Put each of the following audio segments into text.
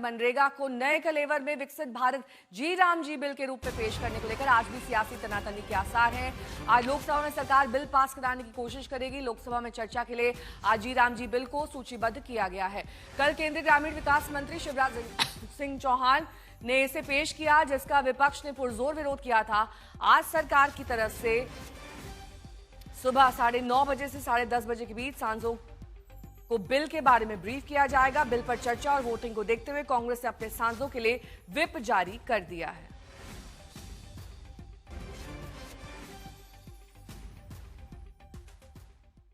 मनरेगा को नए कलेवर में विकसित भारत जी राम जी बिल के रूप में पेश करने को लेकर आज भी सियासी तनातनी के आसार हैं। आज लोकसभा में सरकार बिल पास कराने की कोशिश करेगी। लोकसभा में चर्चा के लिए आज जी राम जी बिल को सूचीबद्ध किया गया है। कल केंद्रीय ग्रामीण विकास मंत्री शिवराज सिंह चौहान ने इसे पेश किया, जिसका विपक्ष ने पुरजोर विरोध किया था। आज सरकार की तरफ से सुबह 9:30 बजे से 10:30 बजे के बीच सांसदों को बिल के बारे में ब्रीफ किया जाएगा। बिल पर चर्चा और वोटिंग को देखते हुए कांग्रेस ने अपने सांसदों के लिए व्हिप जारी कर दिया है।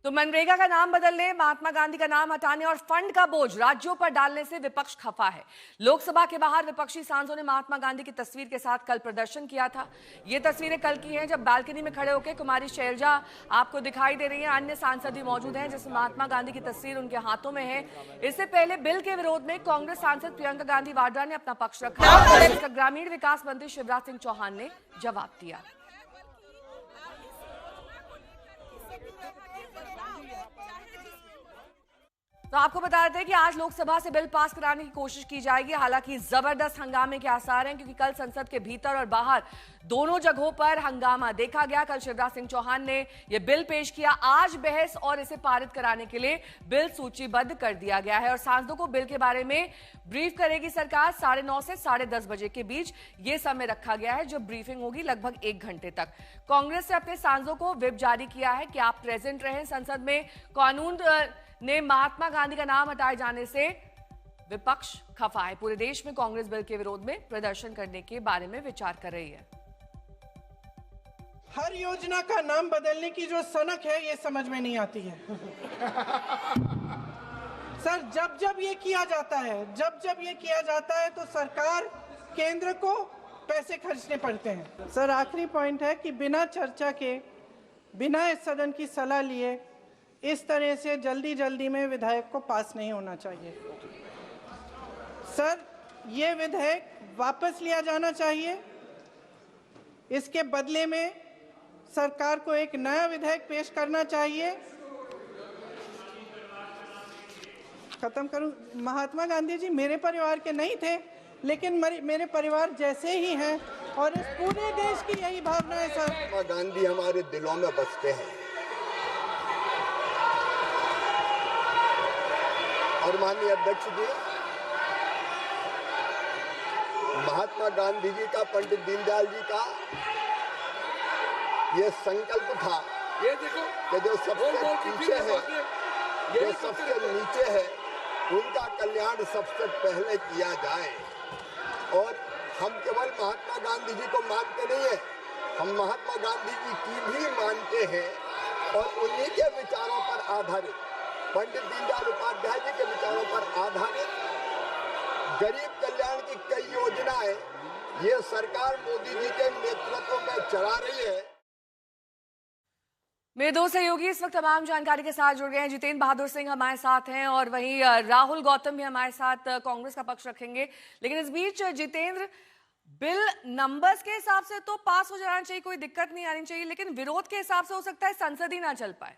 तो मनरेगा का नाम बदलने, महात्मा गांधी का नाम हटाने और फंड का बोझ राज्यों पर डालने से विपक्ष खफा है। लोकसभा के बाहर विपक्षी सांसदों ने महात्मा गांधी की तस्वीर के साथ कल प्रदर्शन किया था। ये तस्वीरें कल की हैं, जब बालकनी में खड़े होकर कुमारी शैलजा आपको दिखाई दे रही हैं। अन्य सांसद भी मौजूद हैं, जिसमें महात्मा गांधी की तस्वीर उनके हाथों में है। इससे पहले बिल के विरोध में कांग्रेस सांसद प्रियंका गांधी वाड्रा ने अपना पक्ष रखा, जिसका ग्रामीण विकास मंत्री शिवराज सिंह चौहान ने जवाब दिया। तो आपको बता देते हैं कि आज लोकसभा से बिल पास कराने की कोशिश की जाएगी। हालांकि जबरदस्त हंगामे के आसार हैं, क्योंकि कल संसद के भीतर और बाहर दोनों जगहों पर हंगामा देखा गया। कल शिवराज सिंह चौहान ने यह बिल पेश किया। आज बहस और इसे पारित कराने के लिए बिल सूचीबद्ध कर दिया गया है और सांसदों को बिल के बारे में ब्रीफ करेगी सरकार। 9:30 से 10:30 बजे के बीच यह समय रखा गया है, जो ब्रीफिंग होगी लगभग 1 घंटे तक। कांग्रेस ने अपने सांसदों को व्हिप जारी किया है कि आप प्रेजेंट रहें संसद में। कानून ने महात्मा गांधी का नाम हटाए जाने से विपक्ष खफा है। पूरे देश में कांग्रेस बिल के विरोध में प्रदर्शन करने के बारे में विचार कर रही है। हर योजना का नाम बदलने की जो सनक है, ये समझ में नहीं आती है। सर, जब ये किया जाता है तो सरकार केंद्र को पैसे खर्चने पड़ते हैं। सर, आखिरी पॉइंट है कि बिना चर्चा के, बिना इस सदन की सलाह लिए इस तरह से जल्दी में विधेयक को पास नहीं होना चाहिए। सर, ये विधेयक वापस लिया जाना चाहिए। इसके बदले में सरकार को एक नया विधेयक पेश करना चाहिए। खत्म करूं। महात्मा गांधी जी मेरे परिवार के नहीं थे, लेकिन मेरे परिवार जैसे ही हैं और इस पूरे देश की यही भावना है। सर, महात्मा गांधी हमारे दिलों में बसते हैं और माननीय अध्यक्ष जी, महात्मा गांधी जी का, पंडित दीनदयाल जी का ये संकल्प था, ये देखो कि जो सबसे पीछे है, जो सबसे नीचे है, उनका कल्याण सबसे पहले किया जाए। और हम केवल महात्मा गांधी जी को मानते नहीं है, हम महात्मा गांधी जी की भी मानते हैं और उन्हीं के विचारों पर आधारित, पंडित दीनदयाल उपाध्याय जी के विचारों पर आधारित गरीब कल्याण की कई योजनाएं ये सरकार मोदी जी के नेतृत्व में चला रही है। मेरे दो सहयोगी इस वक्त तमाम जानकारी के साथ जुड़ गए हैं। जितेंद्र बहादुर सिंह हमारे साथ हैं और वहीं राहुल गौतम भी हमारे साथ कांग्रेस का पक्ष रखेंगे। लेकिन इस बीच जितेंद्र, बिल नंबर्स के हिसाब से तो पास हो जाना चाहिए, कोई दिक्कत नहीं आनी चाहिए, लेकिन विरोध के हिसाब से हो सकता है संसद ही ना चल पाए।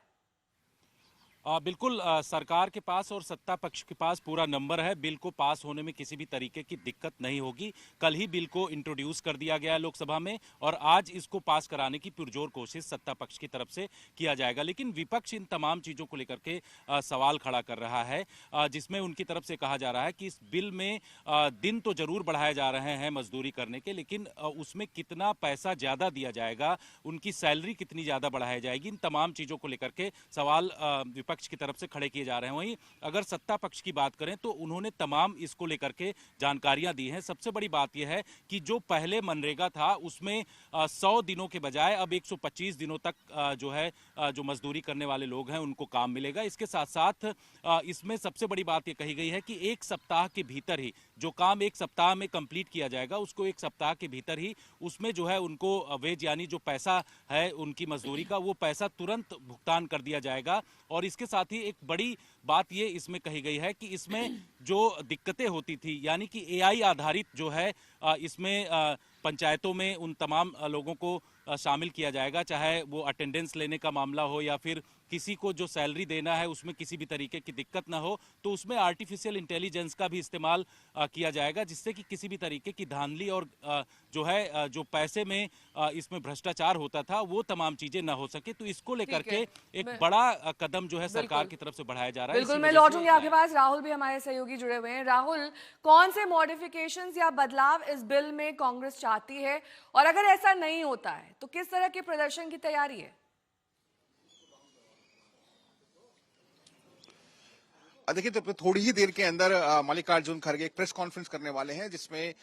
बिल्कुल, सरकार के पास और सत्ता पक्ष के पास पूरा नंबर है। बिल को पास होने में किसी भी तरीके की दिक्कत नहीं होगी। कल ही बिल को इंट्रोड्यूस कर दिया गया है लोकसभा में और आज इसको पास कराने की पुरजोर कोशिश सत्ता पक्ष की तरफ से किया जाएगा। लेकिन विपक्ष इन तमाम चीज़ों को लेकर के सवाल खड़ा कर रहा है, जिसमें उनकी तरफ से कहा जा रहा है कि इस बिल में दिन तो जरूर बढ़ाए जा रहे हैं मजदूरी करने के, लेकिन उसमें कितना पैसा ज़्यादा दिया जाएगा, उनकी सैलरी कितनी ज़्यादा बढ़ाई जाएगी, इन तमाम चीज़ों को लेकर के सवाल विपक्ष की तरफ से खड़े किए जा रहे हैं। वहीं अगर सत्ता पक्ष की बात करें तो उन्होंने तमाम इसको लेकर के जानकारियां दी हैं। सबसे बड़ी बात यह है कि जो पहले मनरेगा था उसमें 100 दिनों के बजाय अब 125 दिनों तक जो है जो मजदूरी करने वाले लोग हैं उनको काम मिलेगा। इसके साथ साथ इसमें सबसे बड़ी बात यह कही गई है कि 1 सप्ताह के भीतर ही जो काम 1 सप्ताह में कंप्लीट किया जाएगा उसको 1 सप्ताह के भीतर ही उसमें जो है उनको वेज यानी जो पैसा है उनकी मजदूरी का वो पैसा तुरंत भुगतान कर दिया जाएगा। और इसके साथ ही एक बड़ी बात ये इसमें कही गई है कि इसमें जो दिक्कतें होती थी यानी कि एआई आधारित जो है इसमें पंचायतों में उन तमाम लोगों को शामिल किया जाएगा, चाहे वो अटेंडेंस लेने का मामला हो या फिर किसी को जो सैलरी देना है उसमें किसी भी तरीके की दिक्कत ना हो, तो उसमें आर्टिफिशियल इंटेलिजेंस का भी इस्तेमाल किया जाएगा, जिससे कि किसी भी तरीके की धांधली और जो है जो पैसे में इसमें भ्रष्टाचार होता था वो तमाम चीजें ना हो सके। तो इसको लेकर के एक बड़ा कदम जो है सरकार की तरफ से बढ़ाया जा रहा है। बिल्कुल, मैं लौटूंगी आपके पास। राहुल भी हमारे सहयोगी जुड़े हुए हैं। राहुल, कौन से मॉडिफिकेशंस या बदलाव इस बिल में कांग्रेस चाहती है, और अगर ऐसा नहीं होता है तो किस तरह के प्रदर्शन की तैयारी है? देखिए, तो थोड़ी ही देर के अंदर मल्लिकार्जुन खड़गे एक प्रेस कॉन्फ्रेंस करने वाले हैं, जिसमें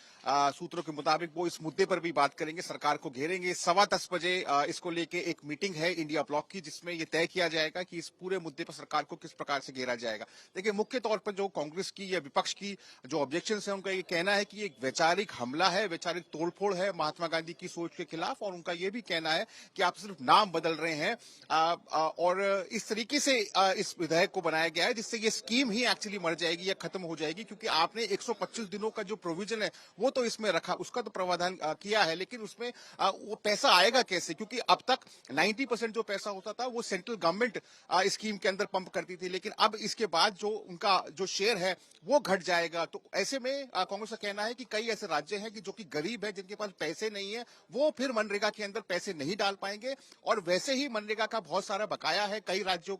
सूत्रों के मुताबिक वो इस मुद्दे पर भी बात करेंगे, सरकार को घेरेंगे। 10:15 बजे इसको लेके एक मीटिंग है इंडिया ब्लॉक की, जिसमें ये तय किया जाएगा कि इस पूरे मुद्दे पर सरकार को किस प्रकार से घेरा जाएगा। देखिए, मुख्य तौर पर जो कांग्रेस की या विपक्ष की जो ऑब्जेक्शन है, उनका ये कहना है कि एक वैचारिक हमला है, वैचारिक तोड़फोड़ है महात्मा गांधी की सोच के खिलाफ, और उनका ये भी कहना है कि आप सिर्फ नाम बदल रहे हैं और इस तरीके से इस विधेयक को बनाया गया है जिससे ये स्कीम ही एक्चुअली मर जाएगी या खत्म हो जाएगी, क्योंकि आपने 125 दिनों का जो प्रोविजन है वो तो इसमें रखा, उसका तो प्रावधान किया है, लेकिन उसमें वो पैसा आएगा कैसे? क्योंकि अब तक 90% जो पैसा होता था वो सेंट्रल गवर्नमेंट स्कीम के अंदर पंप करती थी, लेकिन अब इसके बाद जो उनका जो शेयर है वो घट जाएगा। तो ऐसे में कांग्रेस का कहना है कि कई ऐसे राज्य हैं कि जो कि गरीब है, जिनके पास पैसे नहीं है, वो फिर मनरेगा के अंदर पैसे नहीं डाल पाएंगे, और वैसे ही मनरेगा का बहुत सारा बकाया है कई राज्यों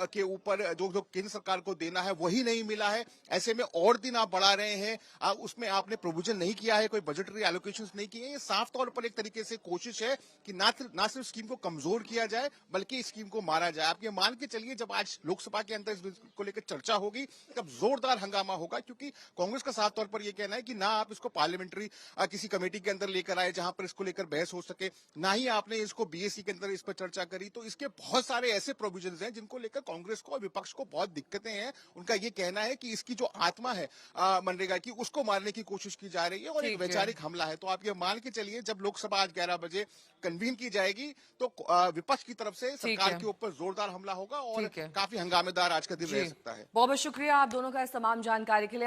के ऊपर, जो केंद्र सरकार को देना है वही नहीं मिला है। ऐसे में और दिन आप बढ़ा रहे हैं, उसमें आपने प्रोविजन नहीं किया है, कोई बजटरी एलोकेशंस नहीं किए। ये साफ तौर पर एक तरीके से कोशिश है कि ना सिर्फ स्कीम को कमजोर किया जाए बल्कि स्कीम को मारा जाए। आप ये मान के चलिए, जब आज लोकसभा के अंदर इस बिल को लेकर चर्चा होगी तब जोरदार हंगामा होगा, क्योंकि कांग्रेस का साफ तौर पर यह कहना है कि ना आप इसको पार्लियामेंट्री किसी कमेटी के अंदर लेकर आए जहां पर इसको लेकर बहस हो सके, ना ही आपने इसको बीएससी के अंदर इस पर चर्चा करी। तो इसके बहुत सारे ऐसे प्रोविजन हैं जिनको लेकर कांग्रेस को और विपक्ष को बहुत दिक्कतें हैं। उनका यह कहना है कि इसकी जो आत्मा है मनरेगा की, उसको मारने की कोशिश की जा रही है और एक वैचारिक हमला है। तो आप ये मान के चलिए, जब लोकसभा आज 11 बजे कन्वीन की जाएगी तो विपक्ष की तरफ से सरकार के ऊपर जोरदार हमला होगा और काफी हंगामेदार आज का दिन रह सकता है। बहुत बहुत शुक्रिया आप दोनों का इस तमाम जानकारी के लिए।